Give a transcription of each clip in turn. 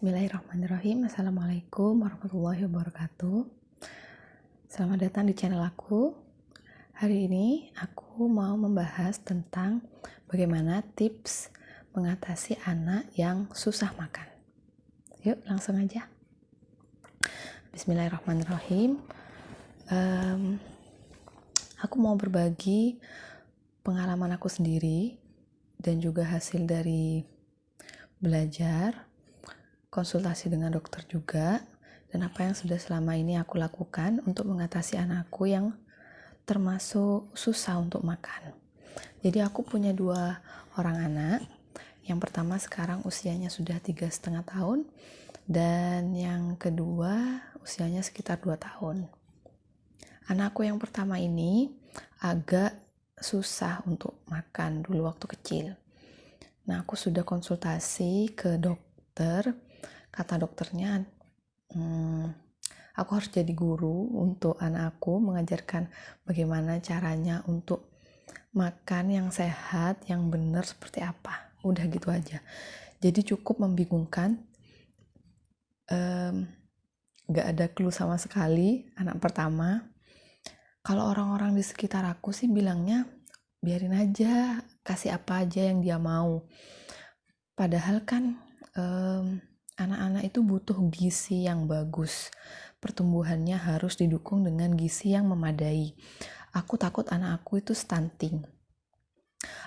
Bismillahirrahmanirrahim. Assalamualaikum warahmatullahi wabarakatuh. Selamat datang di channel aku. Hari ini aku mau membahas tentang bagaimana tips mengatasi anak yang susah makan. Yuk langsung aja. Bismillahirrahmanirrahim. Aku mau berbagi pengalaman aku sendiri dan juga hasil dari belajar, konsultasi dengan dokter juga, dan apa yang sudah selama ini aku lakukan untuk mengatasi anakku yang termasuk susah untuk makan. Jadi aku punya 2 orang anak. Yang pertama sekarang usianya sudah 3,5 tahun, dan yang kedua usianya sekitar 2 tahun. Anakku yang pertama ini agak susah untuk makan dulu waktu kecil. Nah, aku sudah konsultasi ke dokter. Kata dokternya, aku harus jadi guru untuk anakku, mengajarkan bagaimana caranya untuk makan yang sehat, yang benar seperti apa. Udah gitu aja. Jadi cukup membingungkan. Gak ada clue sama sekali anak pertama. Kalau orang-orang di sekitar aku sih bilangnya, biarin aja, kasih apa aja yang dia mau. Padahal kan anak-anak itu butuh gizi yang bagus. Pertumbuhannya harus didukung dengan gizi yang memadai. Aku takut anak aku itu stunting.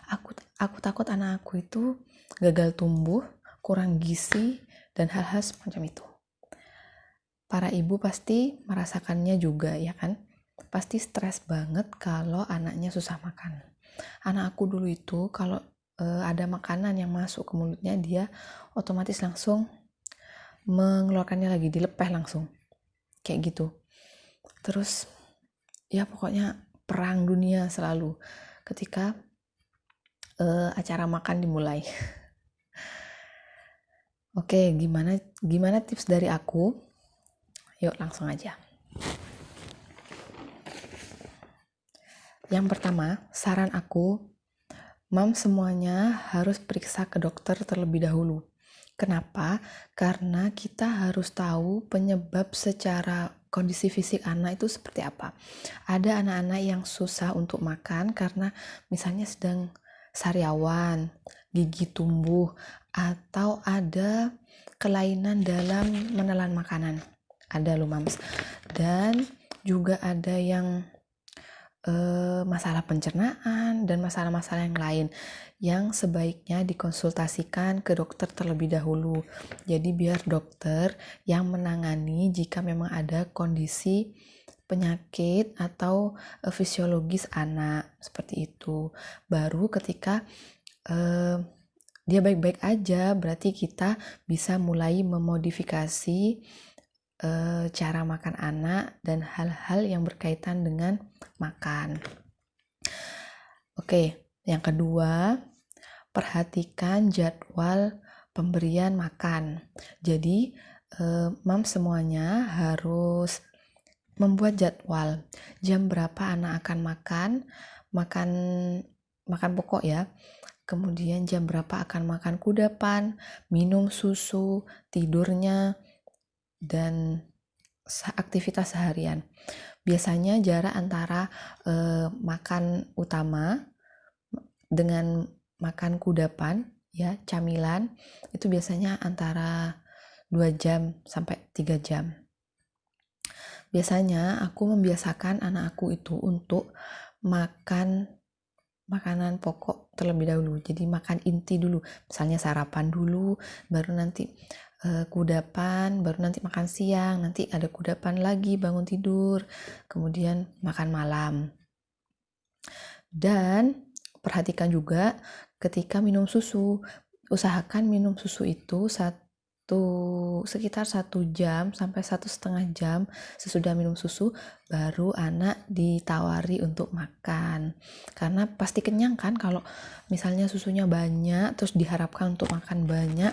Aku takut anak aku itu gagal tumbuh, kurang gizi, dan hal-hal semacam itu. Para ibu pasti merasakannya juga, ya kan? Pasti stres banget kalau anaknya susah makan. Anak aku dulu itu kalau ada makanan yang masuk ke mulutnya, dia otomatis langsung mengeluarkannya lagi, dilepeh langsung kayak gitu. Terus ya pokoknya perang dunia selalu ketika acara makan dimulai. Oke, gimana tips dari aku? Yuk langsung aja. Yang pertama, saran aku, semuanya harus periksa ke dokter terlebih dahulu. Kenapa? Karena kita harus tahu penyebab secara kondisi fisik anak itu seperti apa. Ada anak-anak yang susah untuk makan karena misalnya sedang sariawan, gigi tumbuh, atau ada kelainan dalam menelan makanan. Ada loh mams. Dan juga ada yang masalah pencernaan dan masalah-masalah yang lain yang sebaiknya dikonsultasikan ke dokter terlebih dahulu. Jadi biar dokter yang menangani jika memang ada kondisi penyakit atau fisiologis anak seperti itu. Baru ketika dia baik-baik aja, berarti kita bisa mulai memodifikasi cara makan anak dan hal-hal yang berkaitan dengan makan. Oke, yang kedua, perhatikan jadwal pemberian makan. Jadi, semuanya harus membuat jadwal. Jam berapa anak akan makan pokok ya. Kemudian jam berapa akan makan kudapan, minum susu, tidurnya, dan aktivitas seharian. Biasanya jarak antara makan utama dengan makan kudapan, ya, camilan, itu biasanya antara 2 jam sampai 3 jam. Biasanya aku membiasakan anak aku itu untuk makan makanan pokok terlebih dahulu. Jadi makan inti dulu. Misalnya sarapan dulu, baru nanti kudapan, baru nanti makan siang, nanti ada kudapan lagi, bangun tidur, kemudian makan malam. Dan perhatikan juga ketika minum susu, usahakan minum susu itu sekitar 1 jam sampai 1,5 jam sesudah minum susu, baru anak ditawari untuk makan. Karena pasti kenyang kan kalau misalnya susunya banyak terus diharapkan untuk makan banyak,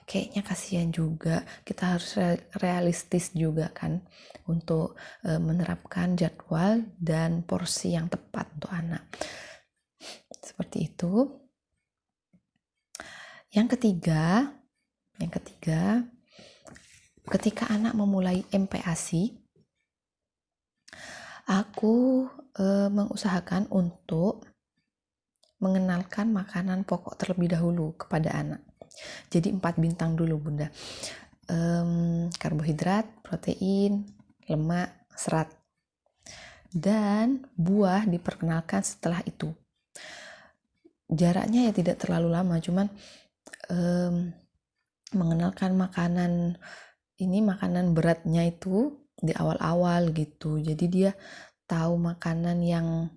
kayaknya kasihan juga. Kita harus realistis juga kan untuk menerapkan jadwal dan porsi yang tepat untuk anak. Seperti itu. Yang ketiga, ketika anak memulai MPASI, aku mengusahakan untuk mengenalkan makanan pokok terlebih dahulu kepada anak. Jadi 4 bintang dulu Bunda. Karbohidrat, protein, lemak, serat. Dan buah diperkenalkan setelah itu. Jaraknya ya tidak terlalu lama, cuman mengenalkan makanan beratnya itu di awal-awal gitu. Jadi dia tahu makanan yang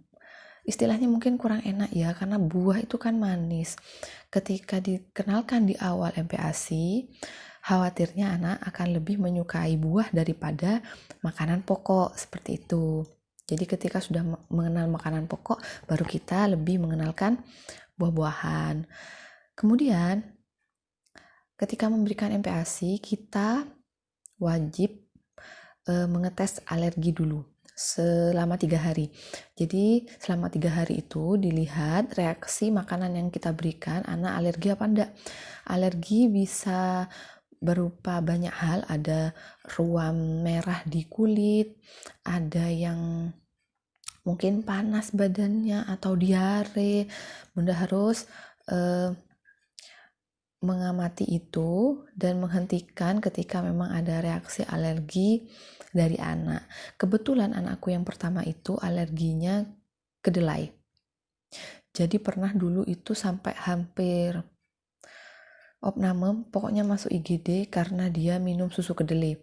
istilahnya mungkin kurang enak ya, karena buah itu kan manis. Ketika dikenalkan di awal MPASI, khawatirnya anak akan lebih menyukai buah daripada makanan pokok, seperti itu. Jadi ketika sudah mengenal makanan pokok, baru kita lebih mengenalkan buah-buahan. Kemudian ketika memberikan MPASI, kita wajib mengetes alergi dulu selama 3 hari. Jadi selama 3 hari itu dilihat reaksi makanan yang kita berikan, anak alergi apa enggak. Alergi bisa berupa banyak hal, ada ruam merah di kulit, ada yang mungkin panas badannya atau diare. Bunda harus mengamati itu dan menghentikan ketika memang ada reaksi alergi dari anak. Kebetulan anakku yang pertama itu alerginya kedelai. Jadi pernah dulu itu sampai hampir opname, pokoknya masuk IGD karena dia minum susu kedelai.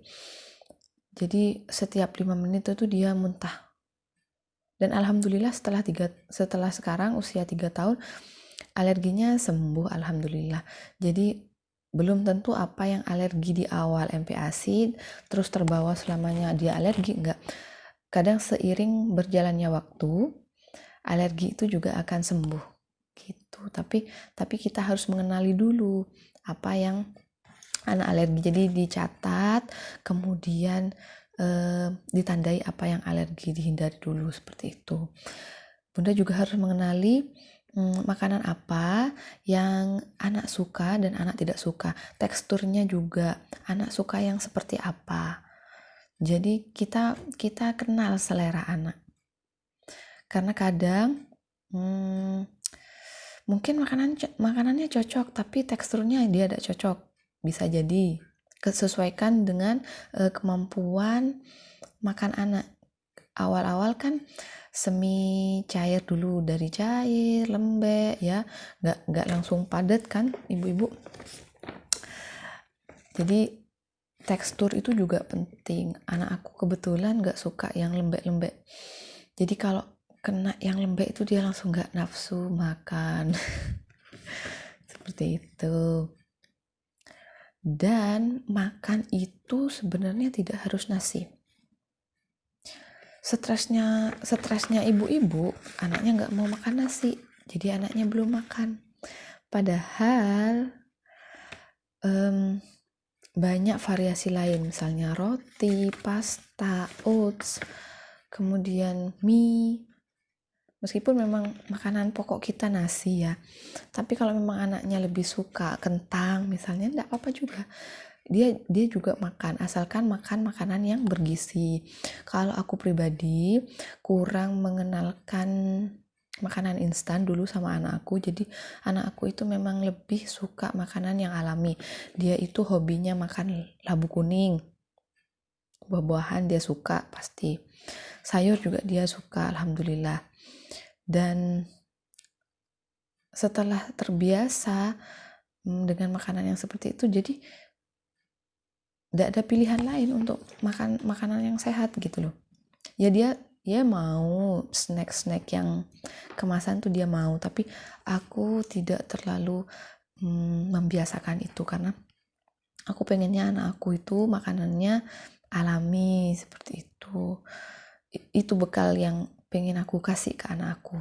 Jadi setiap 5 menit itu dia muntah. Dan alhamdulillah setelah sekarang usia 3 tahun alerginya sembuh, alhamdulillah. Jadi belum tentu apa yang alergi di awal MPASI terus terbawa selamanya dia alergi, enggak. Kadang seiring berjalannya waktu alergi itu juga akan sembuh gitu. Tapi kita harus mengenali dulu apa yang anak alergi. Jadi dicatat, kemudian ditandai apa yang alergi, dihindari dulu, seperti itu. Bunda juga harus mengenali makanan apa yang anak suka dan anak tidak suka. Teksturnya juga, anak suka yang seperti apa. Jadi kita kenal selera anak. Karena kadang mungkin makanannya cocok, tapi teksturnya dia tidak cocok. Bisa jadi sesuaikan dengan kemampuan makan anak. Awal-awal kan semi cair dulu, dari cair, lembek ya, nggak langsung padat kan ibu-ibu. Jadi tekstur itu juga penting. Anak aku kebetulan nggak suka yang lembek-lembek. Jadi kalau kena yang lembek itu dia langsung nggak nafsu makan. Seperti itu. Dan makan itu sebenarnya tidak harus nasi. Stresnya ibu-ibu, anaknya nggak mau makan nasi, jadi anaknya belum makan. Padahal banyak variasi lain, misalnya roti, pasta, oats, kemudian mie. Meskipun memang makanan pokok kita nasi ya, tapi kalau memang anaknya lebih suka kentang misalnya, enggak apa-apa juga. Dia juga makan, asalkan makan makanan yang bergizi. Kalau aku pribadi kurang mengenalkan makanan instan dulu sama anak aku, jadi anak aku itu memang lebih suka makanan yang alami. Dia itu hobinya makan labu kuning, buah-buahan dia suka pasti, sayur juga dia suka, alhamdulillah. Dan setelah terbiasa dengan makanan yang seperti itu, jadi tidak ada pilihan lain untuk makan makanan yang sehat gitu loh. Ya dia mau snack yang kemasan tuh dia mau, tapi aku tidak terlalu membiasakan itu, karena aku pengennya anak aku itu makanannya alami seperti itu. Itu bekal yang pengen aku kasih ke anak aku.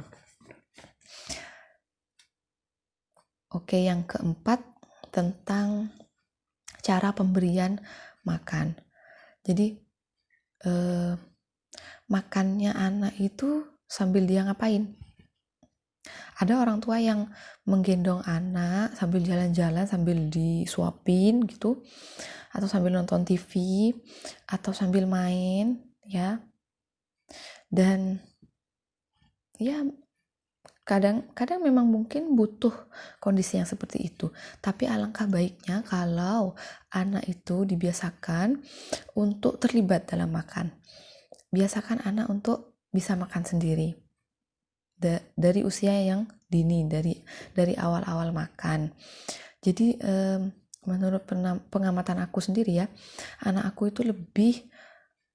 Oke, yang keempat tentang cara pemberian makan. Jadi makannya anak itu sambil dia ngapain? Ada orang tua yang menggendong anak sambil jalan-jalan, sambil disuapin gitu, atau sambil nonton TV, atau sambil main, ya. Dan ya kadang memang mungkin butuh kondisi yang seperti itu. Tapi alangkah baiknya kalau anak itu dibiasakan untuk terlibat dalam makan. Biasakan anak untuk bisa makan sendiri. Dari usia yang dini, dari awal-awal makan. Jadi menurut pengamatan aku sendiri ya, anak aku itu lebih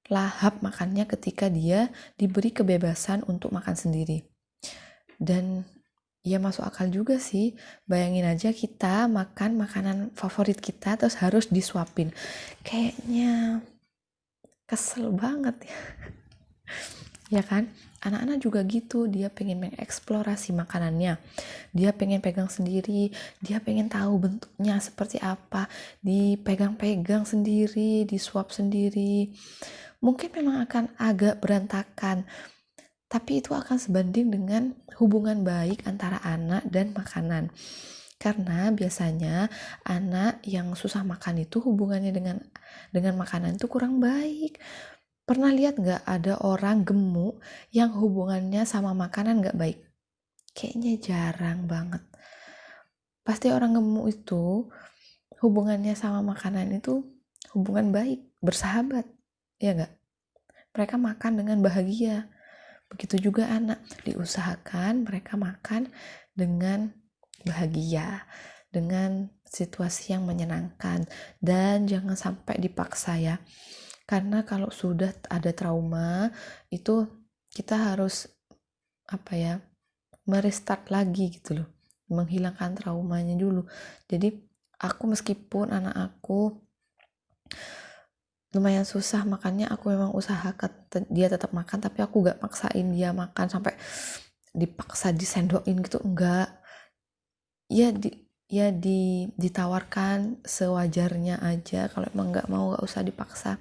lahap makannya ketika dia diberi kebebasan untuk makan sendiri. Dan ya masuk akal juga sih, bayangin aja kita makan makanan favorit kita terus harus disuapin, kayaknya kesel banget ya. Ya kan, anak-anak juga gitu, dia pengen mengeksplorasi makanannya, dia pengen pegang sendiri, dia pengen tahu bentuknya seperti apa, dipegang-pegang sendiri, disuap sendiri. Mungkin memang akan agak berantakan, tapi itu akan sebanding dengan hubungan baik antara anak dan makanan. Karena biasanya anak yang susah makan itu hubungannya dengan makanan itu kurang baik. Pernah lihat nggak ada orang gemuk yang hubungannya sama makanan nggak baik? Kayaknya jarang banget. Pasti orang gemuk itu hubungannya sama makanan itu hubungan baik, bersahabat, ya nggak? Mereka makan dengan bahagia. Begitu juga anak, diusahakan mereka makan dengan bahagia, dengan situasi yang menyenangkan, dan jangan sampai dipaksa ya. Karena kalau sudah ada trauma, itu kita harus merestart lagi gitu loh, menghilangkan traumanya dulu. Jadi aku meskipun anak aku lumayan susah makannya, aku memang usahakan dia tetap makan, tapi aku gak maksain dia makan sampai dipaksa disendokin gitu, enggak. Ditawarkan sewajarnya aja. Kalau emang gak mau, gak usah dipaksa.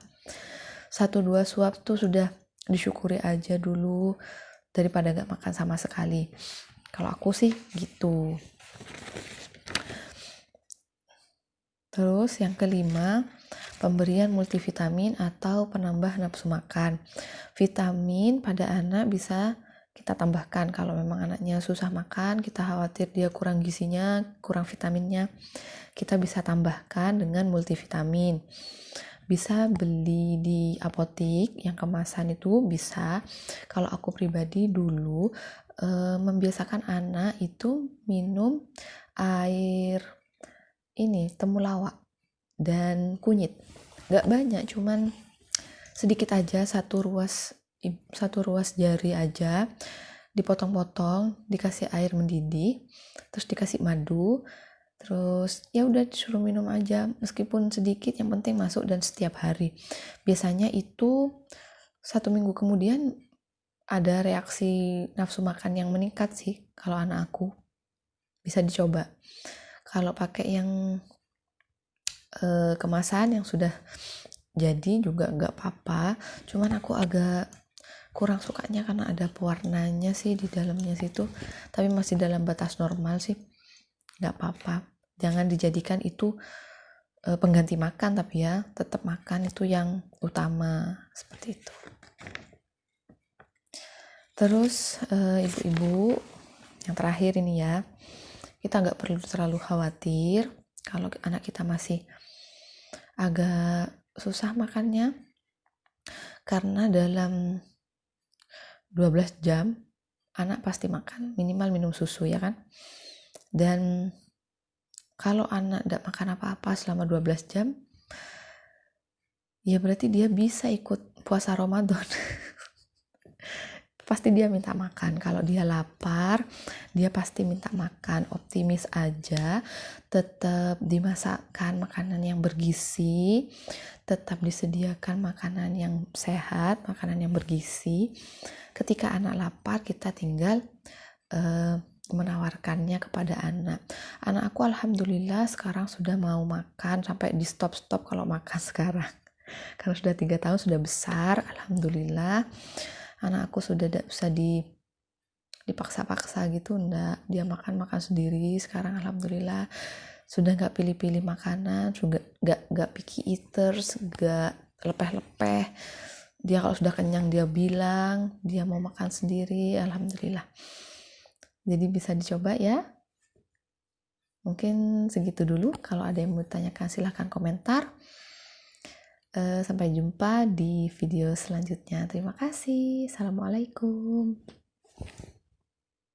1-2 suap tuh sudah disyukuri aja dulu daripada gak makan sama sekali. Kalau aku sih gitu. Terus yang kelima, pemberian multivitamin atau penambah nafsu makan. Vitamin pada anak bisa kita tambahkan kalau memang anaknya susah makan, kita khawatir dia kurang gizinya, kurang vitaminnya, kita bisa tambahkan dengan multivitamin. Bisa beli di apotik yang kemasan itu bisa. Kalau aku pribadi dulu membiasakan anak itu minum air temulawak dan kunyit. Gak banyak, cuman sedikit aja, satu ruas jari aja, dipotong-potong, dikasih air mendidih, terus dikasih madu, terus ya udah disuruh minum aja, meskipun sedikit, yang penting masuk dan setiap hari. Biasanya itu 1 minggu kemudian ada reaksi nafsu makan yang meningkat sih kalau anak aku. Bisa dicoba. Kalau pakai yang kemasan yang sudah jadi juga nggak apa-apa, cuman aku agak kurang sukanya karena ada pewarnanya sih di dalamnya situ, tapi masih dalam batas normal sih, nggak apa-apa. Jangan dijadikan itu pengganti makan, tapi ya tetap makan itu yang utama, seperti itu. Terus ibu-ibu, yang terakhir ini ya, kita nggak perlu terlalu khawatir kalau anak kita masih agak susah makannya, karena dalam 12 jam anak pasti makan, minimal minum susu ya kan. Dan kalau anak tidak makan apa-apa selama 12 jam, ya berarti dia bisa ikut puasa Ramadan. Pasti dia minta makan. Kalau dia lapar, dia pasti minta makan. Optimis aja, tetap dimasakkan makanan yang bergizi, tetap disediakan makanan yang sehat, makanan yang bergizi. Ketika anak lapar, kita tinggal menawarkannya kepada anak. Anak aku alhamdulillah sekarang sudah mau makan, sampai di stop kalau makan sekarang. Karena sudah 3 tahun, sudah besar, alhamdulillah. Anak aku sudah tidak usah dipaksa-paksa gitu, enggak. Dia makan sendiri sekarang, alhamdulillah. Sudah nggak pilih-pilih makanan, juga nggak picky eaters, nggak lepeh-lepeh. Dia kalau sudah kenyang dia bilang dia mau makan sendiri, alhamdulillah. Jadi bisa dicoba ya. Mungkin segitu dulu. Kalau ada yang mau tanyakan silahkan komentar. Sampai jumpa di video selanjutnya. Terima kasih. Assalamualaikum.